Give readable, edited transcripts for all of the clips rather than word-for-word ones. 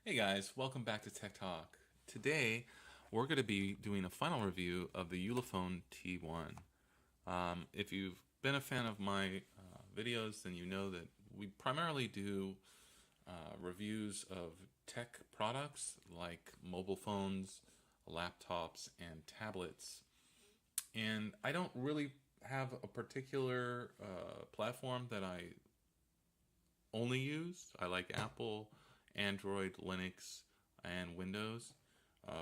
Hey guys, welcome back to Tech Talk. Today, we're going to be doing a final review of the Ulefone T1. If you've been a fan of my videos, then you know that we primarily do reviews of tech products like mobile phones, laptops, and tablets. And I don't really have a particular platform that I only use. I like Apple, Android, Linux, and Windows.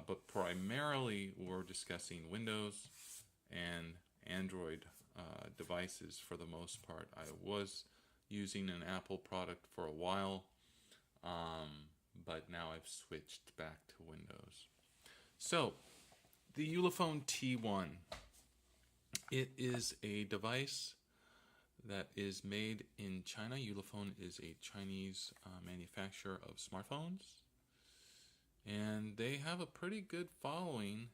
But primarily, we're discussing Windows and Android devices for the most part. I was using an Apple product for a while, but now I've switched back to Windows. So, the Ulefone T1. It is a device that is made in China. Ulefone is a Chinese manufacturer of smartphones, and they have a pretty good following,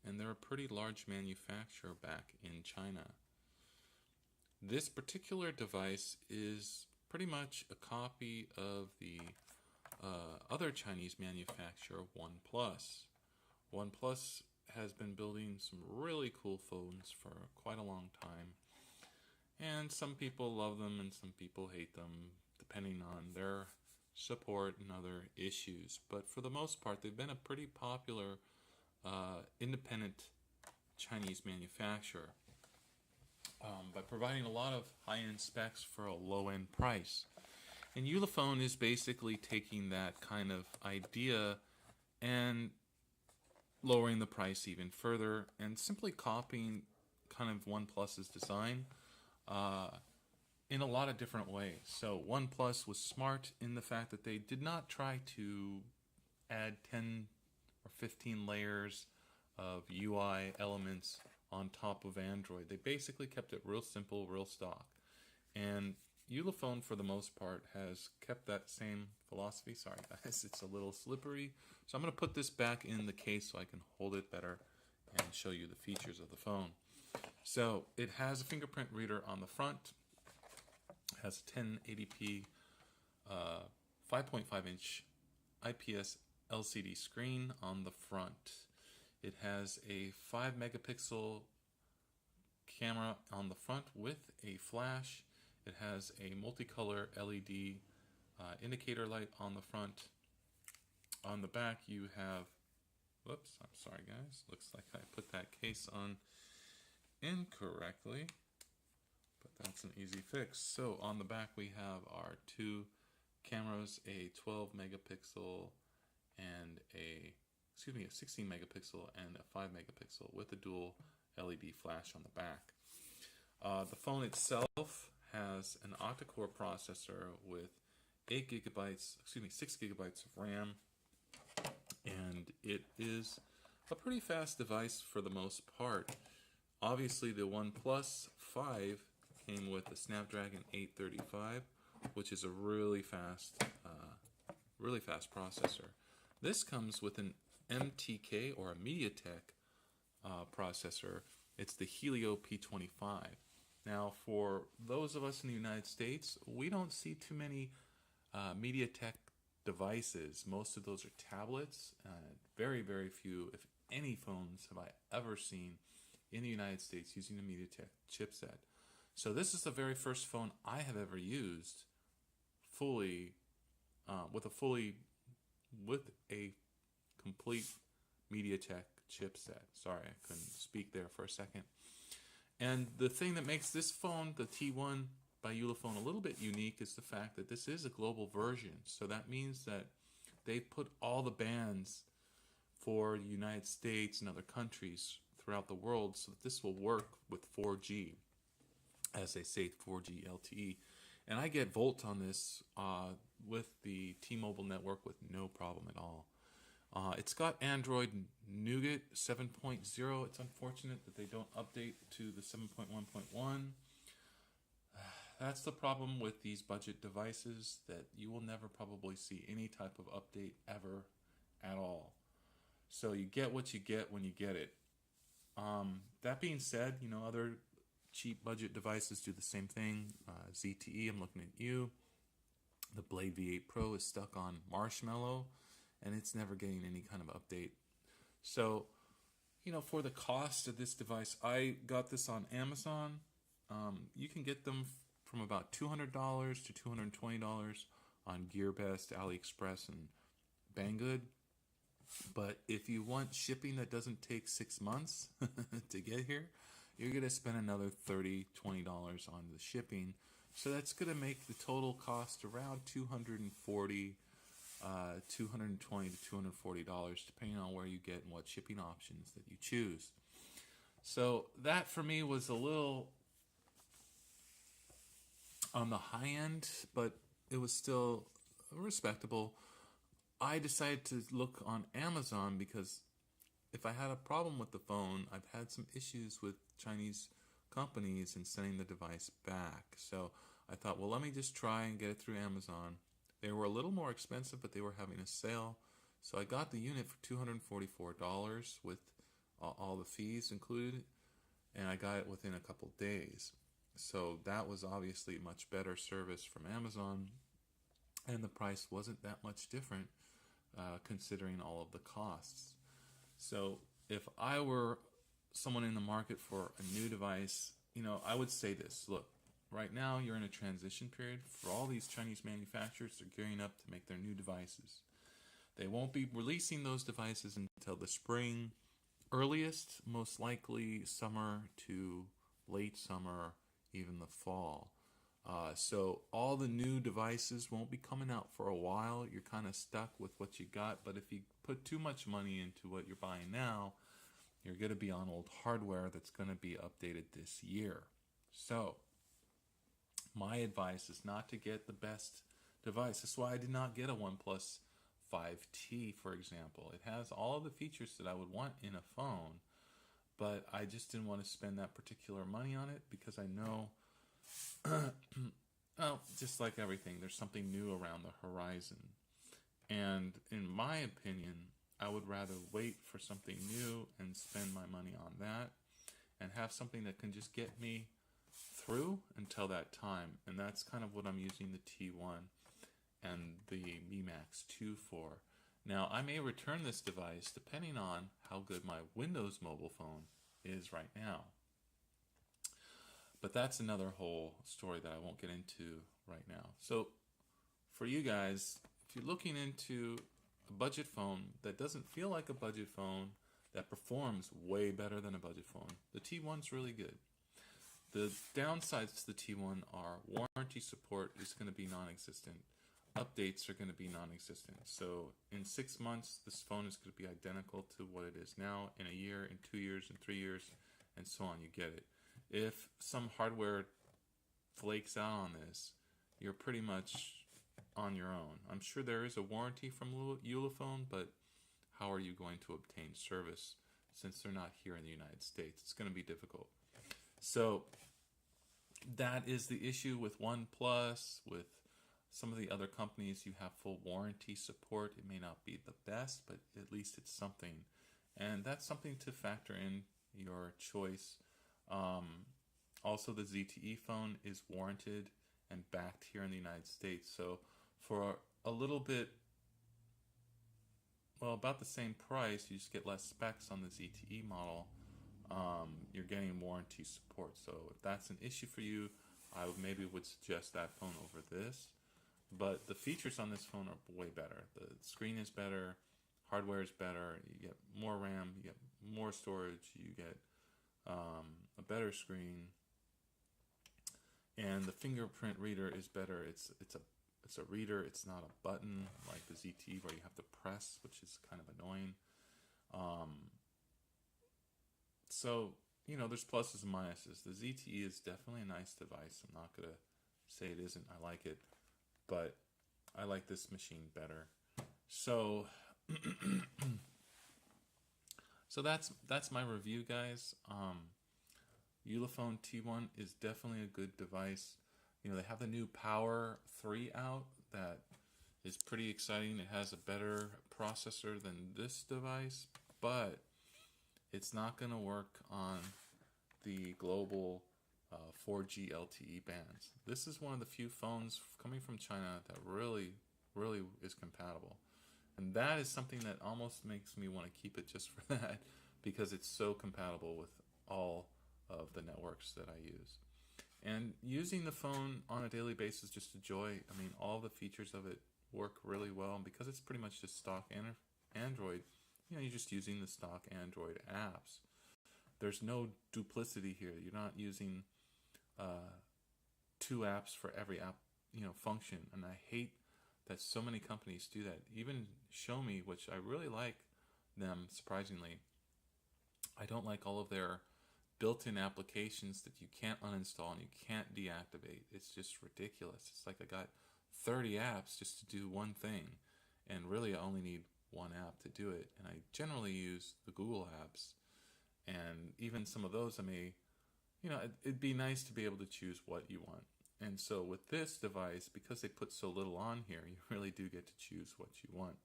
and they're a pretty large manufacturer back in China. This particular device is pretty much a copy of the other Chinese manufacturer, OnePlus. OnePlus has been building some really cool phones for quite a long time. And some people love them and some people hate them, depending on their support and other issues. But for the most part, they've been a pretty popular independent Chinese manufacturer by providing a lot of high-end specs for a low-end price. And Ulefone is basically taking that kind of idea and lowering the price even further and simply copying kind of OnePlus's design uh, in a lot of different ways. So OnePlus was smart in the fact that they did not try to add 10 or 15 layers of UI elements on top of Android. They basically kept it real simple, real stock. And Ulefone, for the most part, has kept that same philosophy. Sorry, guys, it's a little slippery. So I'm going to put this back in the case so I can hold it better and show you the features of the phone. So it has a fingerprint reader on the front, has a 1080p 5.5-inch IPS LCD screen on the front. It has a 5 megapixel camera on the front with a flash. It has a multicolor LED indicator light on the front. On the back you have, whoops, I'm sorry guys, looks like I put that case on incorrectly, but that's an easy fix. So on the back we have our two cameras, a 12 megapixel and a 16 megapixel and a 5 megapixel with a dual LED flash on the back. The phone itself has an octa-core processor with 6 gigabytes of RAM, and it is a pretty fast device for the most part. Obviously, the OnePlus 5 came with a Snapdragon 835, which is a really fast processor. This comes with an MTK or a MediaTek processor. It's the Helio P25. Now, for those of us in the United States, we don't see too many MediaTek devices. Most of those are tablets. Very, very few, if any, phones have I ever seen in the United States using a MediaTek chipset. So this is the very first phone I have ever used fully with a complete MediaTek chipset. Sorry, I couldn't speak there for a second. And the thing that makes this phone, the T1 by Ulefone, a little bit unique is the fact that this is a global version. So that means that they put all the bands for the United States and other countries throughout the world so that this will work with 4G, as they say, 4G LTE. And I get Volt on this with the T-Mobile network with no problem at all. It's got Android Nougat 7.0. It's unfortunate that they don't update to the 7.1.1. That's the problem with these budget devices, that you will never probably see any type of update ever at all. So you get what you get when you get it. That being said, other cheap budget devices do the same thing. ZTE, I'm looking at you. The Blade V8 Pro is stuck on Marshmallow, and it's never getting any kind of update. So, for the cost of this device, I got this on Amazon. You can get them from about $200 to $220 on GearBest, AliExpress, and Banggood. But if you want shipping that doesn't take 6 months to get here, you're going to spend another $30, $20 on the shipping. So that's going to make the total cost around $220 to $240, depending on where you get and what shipping options that you choose. So that for me was a little on the high end, but it was still respectable. I decided to look on Amazon because if I had a problem with the phone, I've had some issues with Chinese companies in sending the device back. So I thought, well, let me just try and get it through Amazon. They were a little more expensive, but they were having a sale. So I got the unit for $244 with all the fees included, and I got it within a couple days. So that was obviously much better service from Amazon, and the price wasn't that much different considering all of the costs. So if I were someone in the market for a new device, I would say this. Look, right now you're in a transition period. For all these Chinese manufacturers, they're gearing up to make their new devices. They won't be releasing those devices until the spring, earliest, most likely summer to late summer, even the fall. So all the new devices won't be coming out for a while. You're kind of stuck with what you got. But if you put too much money into what you're buying now, you're going to be on old hardware that's going to be updated this year. So my advice is not to get the best device. That's why I did not get a OnePlus 5T, for example. It has all of the features that I would want in a phone, but I just didn't want to spend that particular money on it because I know, well, just like everything, there's something new around the horizon. And in my opinion, I would rather wait for something new and spend my money on that and have something that can just get me through until that time. And that's kind of what I'm using the T1 and the Mi Max 2 for. Now, I may return this device depending on how good my Windows mobile phone is right now. But that's another whole story that I won't get into right now. So for you guys, if you're looking into a budget phone that doesn't feel like a budget phone, that performs way better than a budget phone, the T1's really good. The downsides to the T1 are warranty support is going to be non-existent. Updates are going to be non-existent. So in 6 months, this phone is going to be identical to what it is now. In a year, in 2 years, in 3 years, and so on, you get it. If some hardware flakes out on this, you're pretty much on your own. I'm sure there is a warranty from Ulefone, but how are you going to obtain service since they're not here in the United States? It's going to be difficult. So that is the issue with OnePlus, with some of the other companies. You have full warranty support. It may not be the best, but at least it's something. And that's something to factor in your choice. Also, the ZTE phone is warranted and backed here in the United States. So for a little bit, well, about the same price, you just get less specs on the ZTE model. You're getting warranty support. So if that's an issue for you, I would suggest that phone over this. But the features on this phone are way better. The screen is better, hardware is better, you get more RAM, you get more storage, you get a better screen, and the fingerprint reader is better. It's a reader, it's not a button like the ZTE where you have to press, which is kind of annoying. So, there's pluses and minuses. The ZTE is definitely a nice device. I'm not going to say it isn't. I like it, but I like this machine better. So, so that's my review, guys. Ulefone T1 is definitely a good device. They have the new Power 3 out that is pretty exciting. It has a better processor than this device, but it's not going to work on the global 4G LTE bands. This is one of the few phones coming from China that really, really is compatible. And that is something that almost makes me want to keep it just for that, because it's so compatible with all of the networks that I use. And using the phone on a daily basis, just a joy. I mean, all the features of it work really well. And because it's pretty much just stock Android, you're just using the stock Android apps. There's no duplicity here. You're not using two apps for every app, function. And I hate that so many companies do that. Even Xiaomi, which I really like them, surprisingly, I don't like all of their built-in applications that you can't uninstall and you can't deactivate. It's just ridiculous. It's like I got 30 apps just to do one thing, and really I only need one app to do it. And I generally use the Google apps, and even some of those I may, it'd be nice to be able to choose what you want. And so with this device, because they put so little on here, you really do get to choose what you want.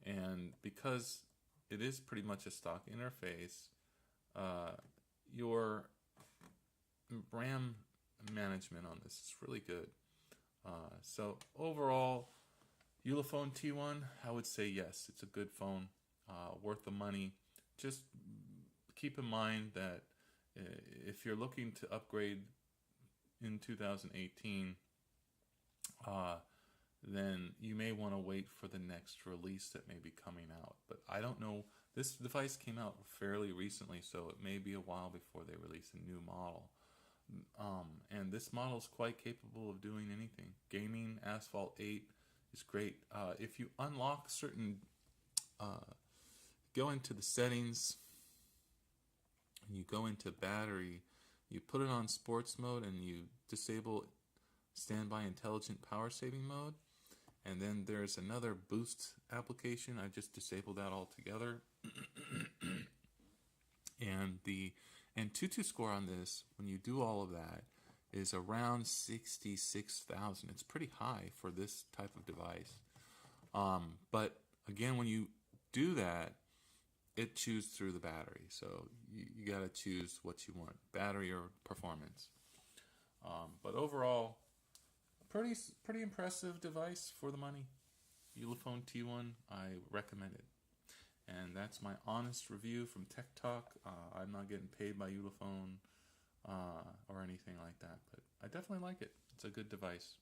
And because it is pretty much a stock interface, your RAM management on this is really good. So overall, Ulefone T1, I would say yes, it's a good phone, worth the money. Just keep in mind that if you're looking to upgrade in 2018, then you may want to wait for the next release that may be coming out. But I don't know. This device came out fairly recently, so it may be a while before they release a new model. And this model is quite capable of doing anything. Gaming, Asphalt 8 is great. If you unlock certain, go into the settings, and you go into battery, you put it on sports mode, and you disable standby intelligent power saving mode. And then there's another boost application. I just disabled that altogether. And the Antutu score on this, when you do all of that, is around 66,000. It's pretty high for this type of device. But again, when you do that, it chews through the battery. So you got to choose what you want, battery or performance. But overall, pretty impressive device for the money. Ulefone T1, I recommend it. And that's my honest review from Tech Talk. I'm not getting paid by Ulefone or anything like that, but I definitely like it. It's a good device.